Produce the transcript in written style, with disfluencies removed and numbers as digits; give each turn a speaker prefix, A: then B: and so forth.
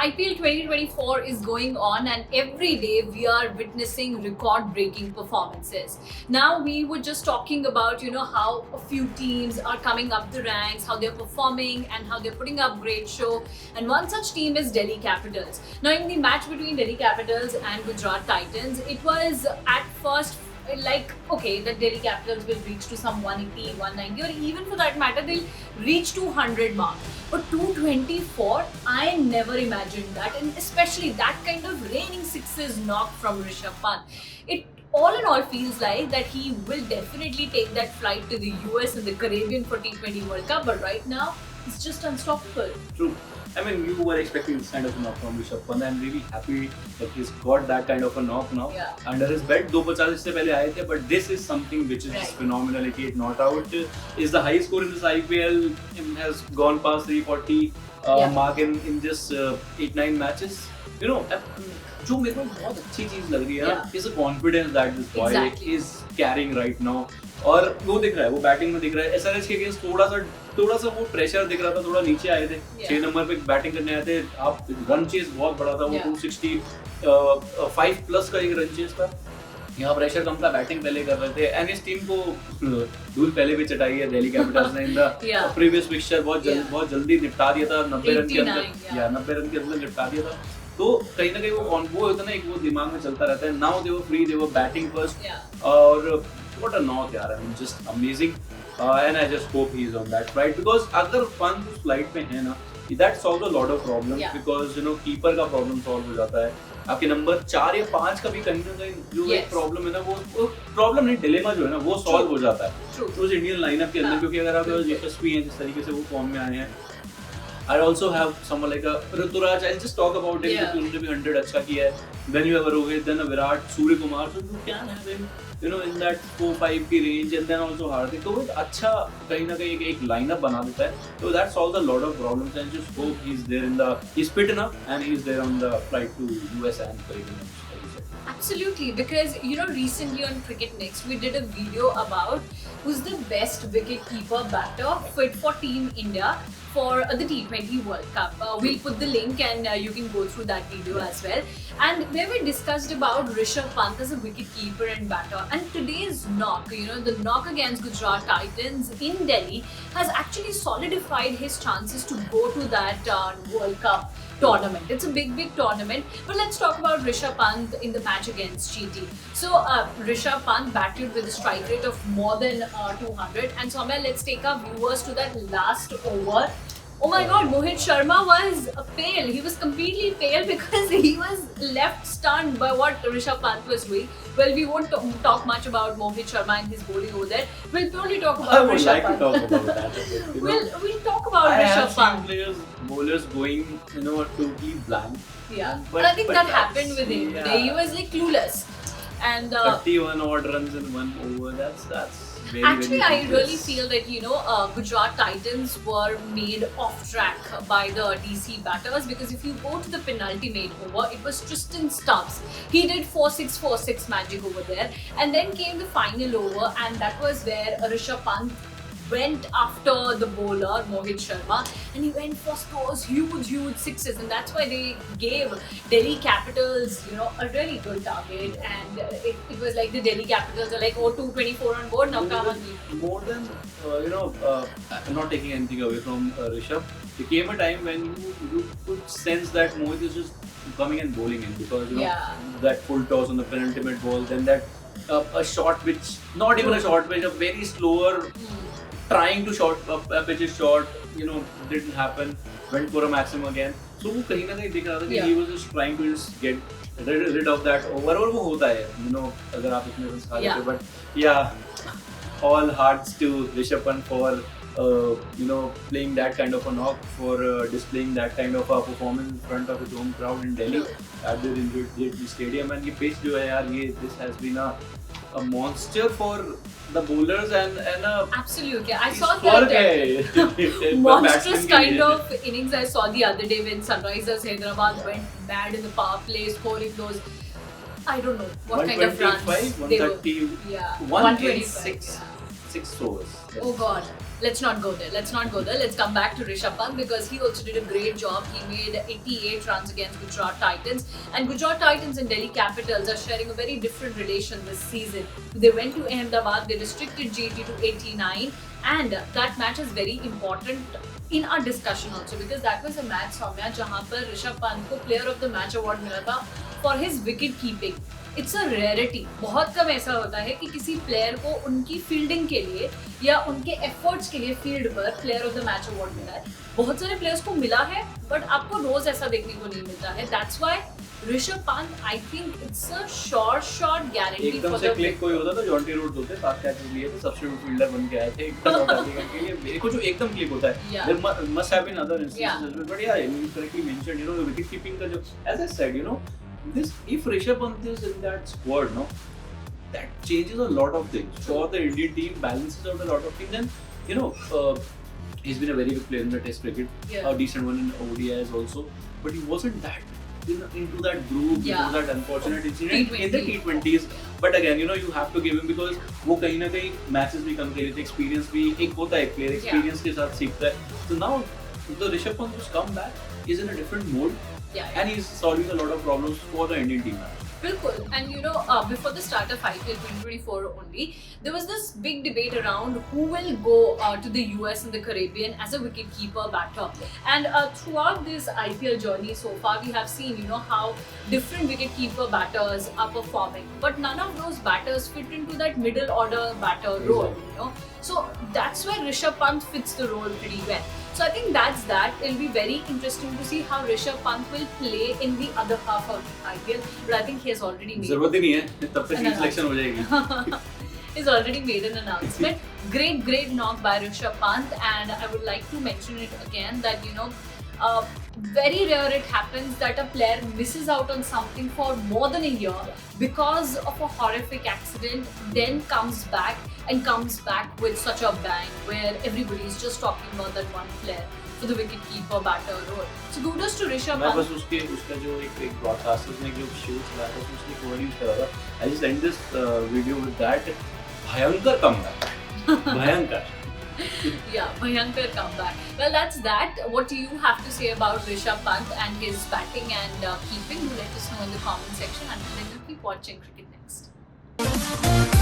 A: IPL 2024 is going on, and every day we are witnessing record-breaking performances. Now we were just talking about, how a few teams are coming up the ranks, how they're performing, and how they're putting up great show. And one such team is Delhi Capitals. Now, in the match between Delhi Capitals and Gujarat Titans, it was at first like, okay, the Delhi Capitals will reach to some 180, 190, or even for that matter, they'll reach 200 mark. But 224, I never imagined that, and especially that kind of raining sixes knock from Rishabh Pant. It all in all feels like that he will definitely take that flight to the US and the Caribbean for T20 World Cup, but right now, he's just unstoppable.
B: True. I mean, you were expecting this kind of a knock from Rishabh Pant. I'm really happy that he's got that kind of a knock now.
A: Yeah.
B: Under his belt, 250 इससे पहले आए थे, but this is something which is
A: Right.
B: just phenomenal. 88 not out is the highest score in this IPL. Has gone past 340 mark in just 8-9 matches. You know, जो मेरे को बहुत अच्छी चीज लग रही है is the confidence that this boy
A: Exactly.
B: is carrying right now. और वो दिख रहा है, वो बैटिंग में दिख रहा है. SRH के अगेंस्ट थोड़ा सा वो प्रेशर दिख रहा था, थोड़ा नीचे आए थे. 6 नंबर पे बैटिंग करने आए थे. आप रन चेस बहुत बड़ा था, वो 265 प्लस का एक रन चेस था. यहाँ प्रेशर कम था, बैटिंग पहले कर रहे थे. एंड इस टीम को धूल पहले भी चटाई है दिल्ली कैपिटल्स ने इन द प्रीवियस फिक्सचर. बहुत जल्दी निपटा दिया था. 90 रन के अंदर 90 रन के अंदर निपटा दिया था. तो कहीं ना कहीं वो होता है ना, एक वो दिमाग में चलता रहता है. Now they were free, they were batting first. और what a knock यार, I mean just amazing. And I just hope he is on that flight, because अगर Pant उस flight पे है ना, that solves a lot of problems. Because keeper का problem solve हो जाता है. आपके नंबर 4 या 5 का भी कहीं ना कहीं जो एक प्रॉब्लम है ना, वो प्रॉब्लम नहीं, डिलेमा जो है ना, वो सॉल्व हो जाता है उस इंडियन लाइनअप के अंदर. क्योंकि अगर आप यशस्वी हैं जिस तरीके से वो फॉर्म में आए हैं. I also have someone like a Ruturaj. I'll just talk about him because उन्होंने भी 100 अच्छा किया है. Then you have a Rohit, then a Virat, Surya Kumar. So you can have him, in that 4-5 की range, and then also Hardik. तो वो अच्छा कहीं ना कहीं एक लाइनअप बना देता है. So that solves a lot of problems, and just hope he's fit enough and he's there on the flight to US and Caribbean.
A: Absolutely, because recently on Cricket Next we did a video about who's the best wicket keeper batter fit for Team India for the T20 World Cup. We'll put the link and you can go through that video as well. And where we discussed about Rishabh Pant as a wicket keeper and batter. And today's knock, the knock against Gujarat Titans in Delhi has actually solidified his chances to go to that World Cup tournament. It's a big tournament. But let's talk about Rishabh Pant in the match against GT. So Rishabh Pant batted with a strike rate of more than 200. And Soumya, let's take our viewers to that last over. Oh my God, Mohit Sharma was pale. He was completely pale because he was left stunned by what Rishabh Pant was doing. Well, we won't talk much about Mohit Sharma and his bowling over there. We'll purely talk about Rishabh Pant.
B: I would like to talk about that.
A: We'll talk about Rishabh Pant.
B: I have seen bowlers going, totally blank.
A: Yeah, but I think that happened with him today. He was like clueless. And
B: 31 odd runs in one over. That's very,
A: actually,
B: very
A: I really feel that Gujarat Titans were made off track by the DC batters, because if you go to the penultimate over, it was Tristan Stubbs. He did 4-6 magic over there, and then came the final over, and that was where Rishabh Pant went after the bowler Mohit Sharma, and he went for those huge sixes, and that's why they gave Delhi Capitals a really good target. And it was like the Delhi Capitals are like, 224 on board, now come on.
B: More than I'm not taking anything away from Rishabh. There came a time when you could sense that Mohit is just coming and bowling in, because that full toss on the penultimate ball, then that a short pitch, not even a short pitch, a very slower trying to pitch is short, didn't happen, went for a maximum again. So वो कहीं ना कहीं दिख रहा था कि he was just trying to just get rid of that over. और वो होता है, अगर आप इतने runs खा लेते. But yeah, all hearts to Rishabh Pant for playing that kind of a knock, for displaying that kind of a performance in front of his home crowd in Delhi at the Ringgit Stadium. And ये pitch जो है यार, this has been a monster for the bowlers and
A: absolutely. I saw that monstrous kind of innings I saw the other day when Sunrisers Hyderabad went mad in the power play, scoring those, I don't know what kind of runs.
B: 130, 126 overs.
A: Oh God. let's not go there. Let's not go there. Let's come back to Rishabh Pant because he also did a great job. He made 88 runs against Gujarat Titans, and Gujarat Titans and Delhi Capitals are sharing a very different relation this season. They went to Ahmedabad, they restricted GT to 89, and that match is very important in our discussion also because that was a match, Soumya, जहाँ पर ऋषभ पंत को Player of the Match award मिला था for his wicket keeping. It's a rarity. बहुत कम ऐसा होता है कि किसी प्लेयर को उनकी फील्डिंग के लिए या उनके एफर्ट्स के लिए फील्ड पर player of the match award मिला है. बहुत सारे प्लेयर्स को मिला है बट आपको रोज ऐसा देखने को नहीं मिलता है. That's why Rishabh Pant, I think it's a short guarantee for the
B: एकदम से क्लिक कोई होता तो जॉन्टी रूट्स होते, 7 कैचेस लिए थे, सब्स्टिट्यूट फील्डर बन के आए थे एकदम आउट करने के लिए. मेरे को जो एकदम क्लिक होता है, there must have been other instances, but या you correctly mentioned, you know, wicket keeping का जो, as I said, you know, this, if Rishabh Pant is in that squad, no, that changes a lot of things for the Indian team, balances out a lot of things, and you know, he's been a very good player in the Test cricket, a decent one in ODIs also, but he wasn't that into that groove, because that unfortunate incident in the T20s. But again, you know, you have to give him because वो कहीं ना कहीं matches भी कम खेले थे, experience भी एक होता है, player experience के साथ सीखता है. So now the Rishabh Pant who's come back is in a different mode. And he's solving a lot of problems for the Indian team.
A: Bilkul. And you know, before the start of IPL 2024 only, there was this big debate around who will go to the US and the Caribbean as a wicket-keeper batter. And throughout this IPL journey so far, we have seen, you know, how different wicket-keeper batters are performing. But none of those batters fit into that middle order batter role, you know. So that's where Rishabh Pant fits the role pretty well. So I think that's that. It'll be very interesting to see how Rishabh Pant will play in the other half of the IPL. But I think he has already made.
B: ज़रूरत ही नहीं है, तब तक team selection हो जाएगी.
A: He's already made an announcement. Great knock by Rishabh Pant, and I would like to mention it again that, you know, very rare it happens that a player misses out on something for more than a year because of a horrific accident, then comes back with such a bang where everybody is just talking about that one player for the wicket keeper batter role. So kudos to Rishabh Pant.
B: मैं बस उसका जो एक broadcaster उसने जो show चलाया था उसने एक word use करा था. I just end this video with that. भयंकर comeback. भयंकर.
A: Yeah, Bhayankar comeback. Well, that's that. What do you have to say about Rishabh Pant and his batting and keeping? Let us know in the comment section. Until then, keep watching Cricket Next.